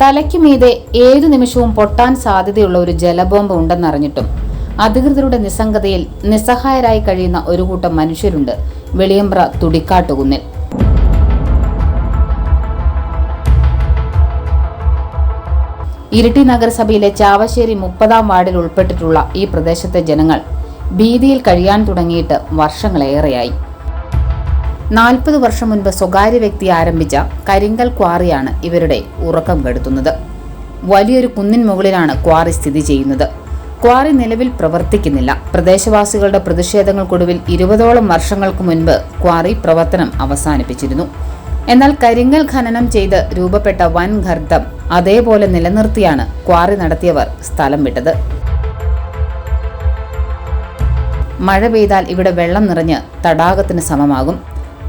തലയ്ക്ക് മീതെ ഏതു നിമിഷവും പൊട്ടാൻ സാധ്യതയുള്ള ഒരു ജലബോംബ് ഉണ്ടെന്നറിഞ്ഞിട്ടും അധികൃതരുടെ നിസ്സംഗതയിൽ നിസ്സഹായരായി കഴിയുന്ന ഒരു കൂട്ടം മനുഷ്യരുണ്ട് വെളിയമ്പ്ര തുടിക്കാട്ടുകുന്നിൽ. ഇരിട്ടി നഗരസഭയിലെ ചാവശ്ശേരി 30-ാം വാർഡിൽ ഉൾപ്പെട്ടിട്ടുള്ള ഈ പ്രദേശത്തെ ജനങ്ങൾ ഭീതിയിൽ കഴിയാൻ തുടങ്ങിയിട്ട് വർഷങ്ങളേറെയായി. 40 വർഷം മുൻപ് സ്വകാര്യ വ്യക്തി ആരംഭിച്ച കരിങ്കൽ ക്വാറിയാണ് ഇവരുടെ ഉറക്കം കെടുത്തുന്നത്. വലിയൊരു കുന്നിൻ മുകളിലാണ് ക്വാറി സ്ഥിതി ചെയ്യുന്നത്. ക്വാറി നിലവിൽ പ്രവർത്തിക്കുന്നില്ല. പ്രദേശവാസികളുടെ പ്രതിഷേധങ്ങൾക്കൊടുവിൽ 20ഓളം വർഷങ്ങൾക്ക് മുൻപ് ക്വാറി പ്രവർത്തനം അവസാനിപ്പിച്ചിരുന്നു. എന്നാൽ കരിങ്കൽ ഖനനം ചെയ്ത് രൂപപ്പെട്ട വൻ ഗർത്തം അതേപോലെ നിലനിർത്തിയാണ് ക്വാറി നടത്തിയവർ സ്ഥലം വിട്ടത്. മഴ പെയ്താൽ ഇവിടെ വെള്ളം നിറഞ്ഞ് തടാകത്തിന് സമമാകും.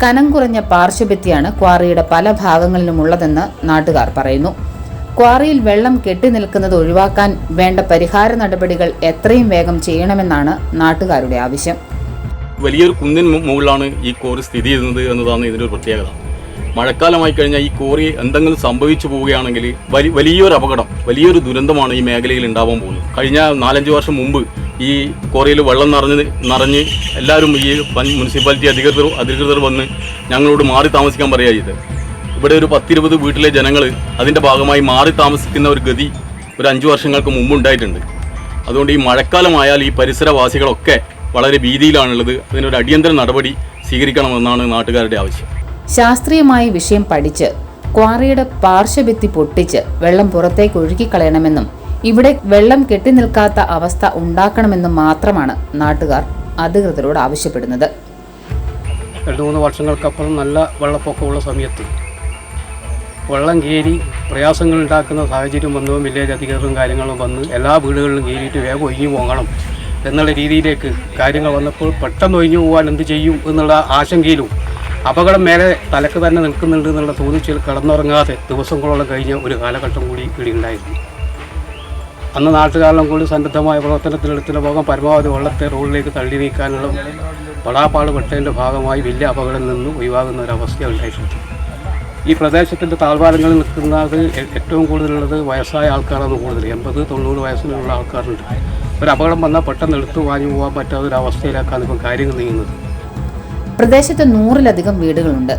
കനം കുറഞ്ഞ പാർശ്വഭിത്തിയാണ് ക്വാറിയുടെ പല ഭാഗങ്ങളിലുമുള്ളതെന്ന് നാട്ടുകാർ പറയുന്നു. ക്വാറിയിൽ വെള്ളം കെട്ടി നിൽക്കുന്നത് ഒഴിവാക്കാൻ വേണ്ട പരിഹാര നടപടികൾ എത്രയും വേഗം ചെയ്യണമെന്നാണ് നാട്ടുകാരുടെ ആവശ്യം. വലിയൊരു കുന്നിൻ മുകളിലാണ് ഈ ക്വാറി സ്ഥിതി ചെയ്യുന്നത് എന്നതാണ് ഇതിൻ്റെ ഒരു പ്രത്യേകത. മഴക്കാലമായി കഴിഞ്ഞാൽ ഈ ക്വാറി എന്തെങ്കിലും സംഭവിച്ചു പോവുകയാണെങ്കിൽ വലിയൊരു അപകടം, വലിയൊരു ദുരന്തമാണ് ഈ മേഖലയിൽ ഉണ്ടാവാൻ പോകുന്നത്. കഴിഞ്ഞ 4-5 വർഷം മുമ്പ് ഈ ക്വാറിയിൽ വെള്ളം നിറഞ്ഞ് എല്ലാവരും ഈ മുനിസിപ്പാലിറ്റി അധികൃതർ വന്ന് ഞങ്ങളോട് മാറി താമസിക്കാൻ പറയുക ചെയ്തത്. ഇവിടെ ഒരു 10-20 വീട്ടിലെ ജനങ്ങൾ അതിൻ്റെ ഭാഗമായി മാറി താമസിക്കുന്ന ഒരു ഗതി ഒരു 5 വർഷങ്ങൾക്ക് മുമ്പ് ഉണ്ടായിട്ടുണ്ട്. അതുകൊണ്ട് ഈ മഴക്കാലമായാൽ ഈ പരിസരവാസികളൊക്കെ വളരെ ഭീതിയിലാണുള്ളത്. അതിനൊരു അടിയന്തര നടപടി സ്വീകരിക്കണമെന്നാണ് നാട്ടുകാരുടെ ആവശ്യം. ശാസ്ത്രീയമായി വിഷയം പഠിച്ച് ക്വാറിയുടെ പാർശ്വഭിത്തി പൊട്ടിച്ച് വെള്ളം പുറത്തേക്ക് ഒഴുക്കിക്കളയണമെന്നും ഇവിടെ വെള്ളം കെട്ടിനിൽക്കാത്ത അവസ്ഥ ഉണ്ടാക്കണമെന്നും മാത്രമാണ് നാട്ടുകാർ അധികൃതരോട് ആവശ്യപ്പെടുന്നത്. 2-3 വർഷങ്ങൾക്കപ്പുറം നല്ല വെള്ളപ്പൊക്കമുള്ള സമയത്ത് വെള്ളം കയറി പ്രയാസങ്ങൾ ഉണ്ടാക്കുന്ന സാഹചര്യം വന്നു. വില്ലേജ് അധികൃതരും കാര്യങ്ങളും വന്ന് എല്ലാ വീടുകളിലും കയറിയിട്ട് വേഗം ഒഴിഞ്ഞു പോകണം എന്നുള്ള രീതിയിലേക്ക് കാര്യങ്ങൾ വന്നപ്പോൾ പെട്ടെന്ന് ഒഴിഞ്ഞു പോകാൻ എന്ത് ചെയ്യും എന്നുള്ള ആശങ്കയിലും അപകടം മേലെ തലക്ക് തന്നെ നിൽക്കുന്നുണ്ട് എന്നുള്ള തോന്നിച്ചിൽ കിടന്നുറങ്ങാതെ ദിവസങ്ങളോളം കഴിഞ്ഞ ഒരു കാലഘട്ടം കൂടി ഇവിടെ ഉണ്ടായിരുന്നു. അന്ന് നാട്ടുകാരെല്ലാം കൂടി സന്നദ്ധമായ പ്രവർത്തനത്തിലെടുത്തുള്ള ഭാഗം പരമാവധി വെള്ളത്തെ റോഡിലേക്ക് തള്ളി നീക്കാനുള്ള പടാപ്പാട് പെട്ടതിൻ്റെ ഭാഗമായി വലിയ അപകടം നിന്ന് ഒഴിവാകുന്ന ഒരവസ്ഥ ഉണ്ടായിട്ടുണ്ട്. ഈ പ്രദേശത്തിൻ്റെ താഴ്വാരങ്ങളിൽ നിൽക്കുന്നത് ഏറ്റവും കൂടുതലുള്ളത് വയസ്സായ ആൾക്കാരാണ് കൂടുതൽ. 80-90 വയസ്സിലുള്ള ആൾക്കാരുണ്ട്. ഒരു അപകടം വന്നാൽ പെട്ടെന്ന് എടുത്തു വാങ്ങി പോകാൻ പറ്റാത്ത ഒരു അവസ്ഥയിലേക്കാണ് ഇപ്പം കാര്യങ്ങൾ നീങ്ങുന്നത്. പ്രദേശത്ത് 100-ലധികം വീടുകളുണ്ട്.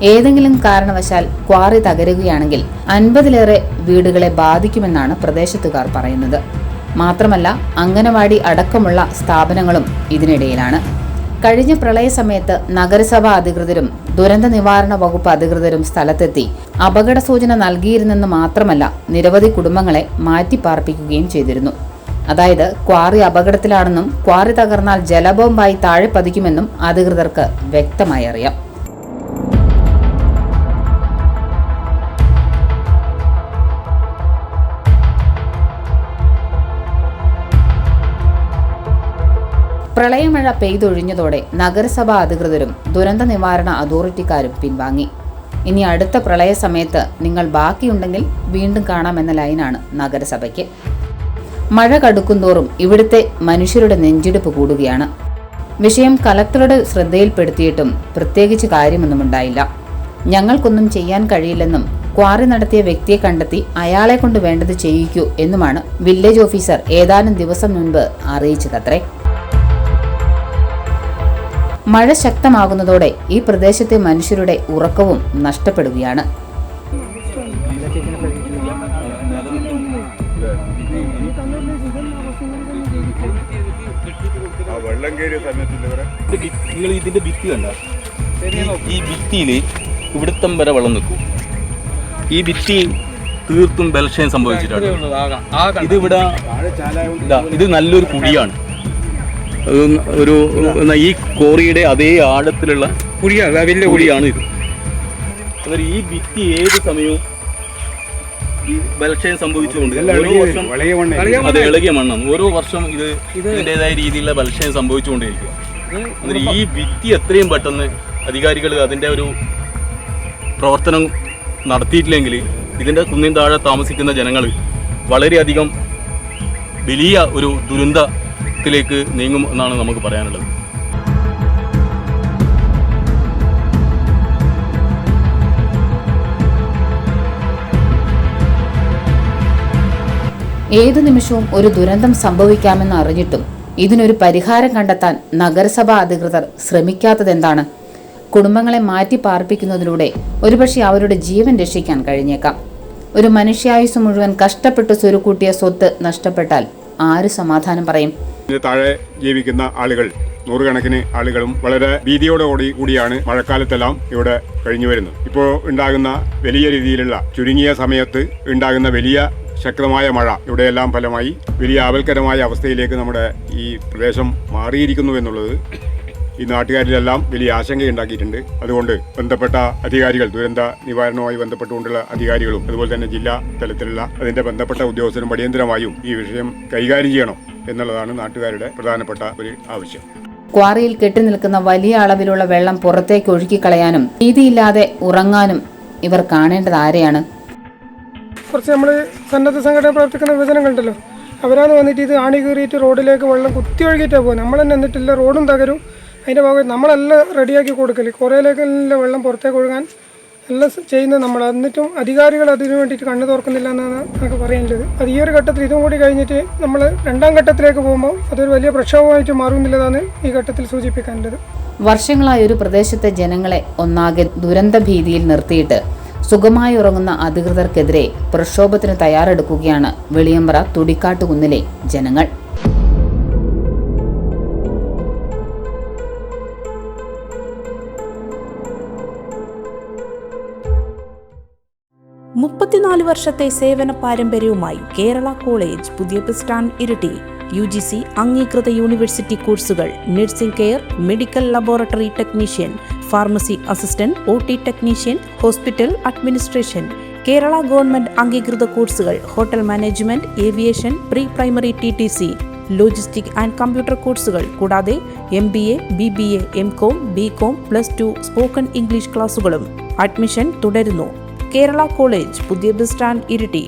ഏതെങ്കിലും കാരണവശാൽ ക്വാറി തകരുകയാണെങ്കിൽ 50-ലേറെ വീടുകളെ ബാധിക്കുമെന്നാണ് പ്രദേശത്തുകാർ പറയുന്നത്. മാത്രമല്ല അംഗനവാടി അടക്കമുള്ള സ്ഥാപനങ്ങളും ഇതിനിടയിലാണ്. കഴിഞ്ഞ പ്രളയ സമയത്ത് നഗരസഭാ അധികൃതരും ദുരന്ത നിവാരണ വകുപ്പ് അധികൃതരും സ്ഥലത്തെത്തി അപകട സൂചന നൽകിയിരുന്നെന്ന് മാത്രമല്ല നിരവധി കുടുംബങ്ങളെ മാറ്റിപ്പാർപ്പിക്കുകയും ചെയ്തിരുന്നു. അതായത് ക്വാറി അപകടത്തിലാണെന്നും ക്വാറി തകർന്നാൽ ജലബോംബായി താഴെ പതിക്കുമെന്നും അധികൃതർക്ക് വ്യക്തമായി അറിയാം. പ്രളയമഴ പെയ്തൊഴിഞ്ഞതോടെ നഗരസഭാ അധികൃതരും ദുരന്ത നിവാരണ അതോറിറ്റിക്കാരും പിൻവാങ്ങി. ഇനി അടുത്ത പ്രളയ സമയത്ത് നിങ്ങൾ ബാക്കിയുണ്ടെങ്കിൽ വീണ്ടും കാണാമെന്ന ലൈനാണ് നഗരസഭയ്ക്ക്. മഴ കടുക്കുന്തോറും ഇവിടുത്തെ മനുഷ്യരുടെ നെഞ്ചിടിപ്പ് കൂടുകയാണ്. വിഷയം കലക്ടറുടെ ശ്രദ്ധയിൽപ്പെടുത്തിയിട്ടും പ്രത്യേകിച്ച് കാര്യമൊന്നും ഉണ്ടായില്ല. ഞങ്ങൾക്കൊന്നും ചെയ്യാൻ കഴിയില്ലെന്നും ക്വാറി നടത്തിയ വ്യക്തിയെ കണ്ടെത്തി അയാളെ കൊണ്ട് വേണ്ടത് ചെയ്യിക്കൂ എന്നുമാണ് വില്ലേജ് ഓഫീസർ ഏതാനും ദിവസം മുൻപ് അറിയിച്ചതത്രേ. മഴ ശക്തമാകുന്നതോടെ ഈ പ്രദേശത്തെ മനുഷ്യരുടെ ഉറക്കവും നഷ്ടപ്പെടുകയാണ്. നിങ്ങൾ ഇതിന്റെ ഭിത്തി കണ്ട, ഈ ഭിത്തിയിൽ ഇവിടുത്തം വരെ വെള്ളം നിൽക്കും. ഈ ഭിത്തി തീർത്തും ബലക്ഷയം സംഭവിച്ചിട്ടാണ്. ഇതിവിടെ ഇത് നല്ലൊരു കുഴിയാണ്. ഒരു ഈ കോറിയുടെ അതേ ആഴത്തിലുള്ള കുഴിയാണ്, വലിയ കുഴിയാണ് ഇത്. അതായത് ഈ ഭിത്തി ഏത് സമയവും ഈ ബലക്ഷയം സംഭവിച്ചുകൊണ്ട് ഓരോ വർഷം അത് ഇളകിയ മണ്ണാണ്. ഓരോ വർഷം ഇതിൻ്റെതായ രീതിയിലുള്ള ബലക്ഷയം സംഭവിച്ചുകൊണ്ടിരിക്കുക. എന്നിട്ട് ഈ ഭിത്തി എത്രയും പെട്ടെന്ന് അധികാരികൾ അതിൻ്റെ ഒരു പ്രവർത്തനം നടത്തിയിട്ടില്ലെങ്കിൽ ഇതിൻ്റെ കുന്നിൻ താഴെ താമസിക്കുന്ന ജനങ്ങൾ വളരെയധികം വലിയ ഒരു ദുരന്തത്തിലേക്ക് നീങ്ങും എന്നാണ് നമുക്ക് പറയാനുള്ളത്. ഏതു നിമിഷവും ഒരു ദുരന്തം സംഭവിക്കാമെന്ന് അറിഞ്ഞിട്ടും ഇതിനൊരു പരിഹാരം കണ്ടെത്താൻ നഗരസഭാ അധികൃതർ ശ്രമിക്കാത്തതെന്താണ്? കുടുംബങ്ങളെ മാറ്റി പാർപ്പിക്കുന്നതിലൂടെ ഒരുപക്ഷെ അവരുടെ ജീവൻ രക്ഷിക്കാൻ കഴിഞ്ഞേക്കാം. ഒരു മനുഷ്യായുസ് മുഴുവൻ കഷ്ടപ്പെട്ട് സ്വരുക്കൂട്ടിയ സ്വത്ത് നഷ്ടപ്പെട്ടാൽ ആര് സമാധാനം പറയും? താഴെ ജീവിക്കുന്ന ആളുകൾ, നൂറുകണക്കിന് ആളുകളും വളരെ ഭീതിയോടുകൂടിയാണ് മഴക്കാലത്തെല്ലാം ഇവിടെ കഴിഞ്ഞു വരുന്നത്. ഇപ്പോൾ ഉണ്ടാകുന്ന വലിയ രീതിയിലുള്ള ചുരുങ്ങിയ സമയത്ത് ഉണ്ടാകുന്ന വലിയ ശക്തമായ മഴ ഇവിടെയെല്ലാം ഫലമായി വലിയ ആപൽക്കരമായ അവസ്ഥയിലേക്ക് നമ്മുടെ ഈ പ്രദേശം മാറിയിരിക്കുന്നു എന്നുള്ളത് ഈ നാട്ടുകാരിലെല്ലാം വലിയ ആശങ്കയുണ്ടാക്കിയിട്ടുണ്ട്. അതുകൊണ്ട് ബന്ധപ്പെട്ട അധികാരികൾ, ദുരന്ത നിവാരണവുമായി ബന്ധപ്പെട്ടുകൊണ്ടുള്ള അധികാരികളും അതുപോലെ തന്നെ ജില്ലാ തലത്തിലുള്ള അതിൻ്റെ ബന്ധപ്പെട്ട ഉദ്യോഗസ്ഥരും അടിയന്തരമായും ഈ വിഷയം കൈകാര്യം ചെയ്യണം എന്നുള്ളതാണ് നാട്ടുകാരുടെ പ്രധാനപ്പെട്ട ഒരു ആവശ്യം. ക്വാറിയിൽ കെട്ടിനിൽക്കുന്ന വലിയ അളവിലുള്ള വെള്ളം പുറത്തേക്ക് ഒഴുക്കിക്കളയാനും ഭീതിയില്ലാതെ ഉറങ്ങാനും ഇവർ കാണേണ്ടത് ആരെയാണ്? കുറച്ച് നമ്മൾ സന്നദ്ധ സംഘടന പ്രവർത്തിക്കുന്ന വിഭജനങ്ങളുണ്ടല്ലോ, അവരാണ് വന്നിട്ട് ഇത് ആണി കീറിയിട്ട് റോഡിലേക്ക് വെള്ളം കുത്തി ഒഴുകിയിട്ടാണ് പോകുന്നത്. നമ്മൾ തന്നെ എന്നിട്ടില്ല, റോഡും തകരും. അതിൻ്റെ ഭാഗമായിട്ട് നമ്മളെല്ലാം റെഡിയാക്കി കൊടുക്കല്, കുറേയിലേക്കെല്ലാം വെള്ളം പുറത്തേക്ക് ഒഴുകാൻ എല്ലാം ചെയ്യുന്നത് നമ്മൾ. എന്നിട്ടും അധികാരികൾ അതിനു വേണ്ടിയിട്ട് കണ്ണു തുറക്കുന്നില്ല എന്നാണ് നമുക്ക് പറയാനുള്ളത്. അത് ഈ ഒരു ഘട്ടത്തിൽ ഇതും കൂടി കഴിഞ്ഞിട്ട് നമ്മൾ രണ്ടാം ഘട്ടത്തിലേക്ക് പോകുമ്പോൾ അതൊരു വലിയ പ്രക്ഷോഭമായിട്ട് മാറുന്നില്ലതാണ് ഈ ഘട്ടത്തിൽ സൂചിപ്പിക്കാനുള്ളത്. വർഷങ്ങളായി ഒരു പ്രദേശത്തെ ജനങ്ങളെ ഒന്നാകെ ദുരന്ത ഭീതിയിൽ നിർത്തിയിട്ട് സുഖമായി ഉറങ്ങുന്ന അധികൃതർക്കെതിരെ പ്രക്ഷോഭത്തിന് തയ്യാറെടുക്കുകയാണ് വെളിയമ്പ്ര തുടിക്കാട്ടുകുന്നിലെ ജനങ്ങൾ. മുപ്പത്തിനാല് വർഷത്തെ സേവന പാരമ്പര്യവുമായി കേരള കോളേജ് പുതിയ ബസ് സ്റ്റാൻഡ് ഇരിട്ടി. UGC അംഗീകൃത യൂണിവേഴ്സിറ്റി കോഴ്സുകൾ nursing care, medical laboratory technician, pharmacy assistant, OT technician, hospital administration, Kerala government അംഗീകൃത കോഴ്സുകൾ hotel management, aviation, pre primary TTC, logistic and computer കോഴ്സുകൾ കൂടാതെ MBA, BBA, MCom, BCom, +2 spoken English ക്ലാസുകളും. Admission തുടരുന്നു. Kerala college പുതിയ bus stand Iritty.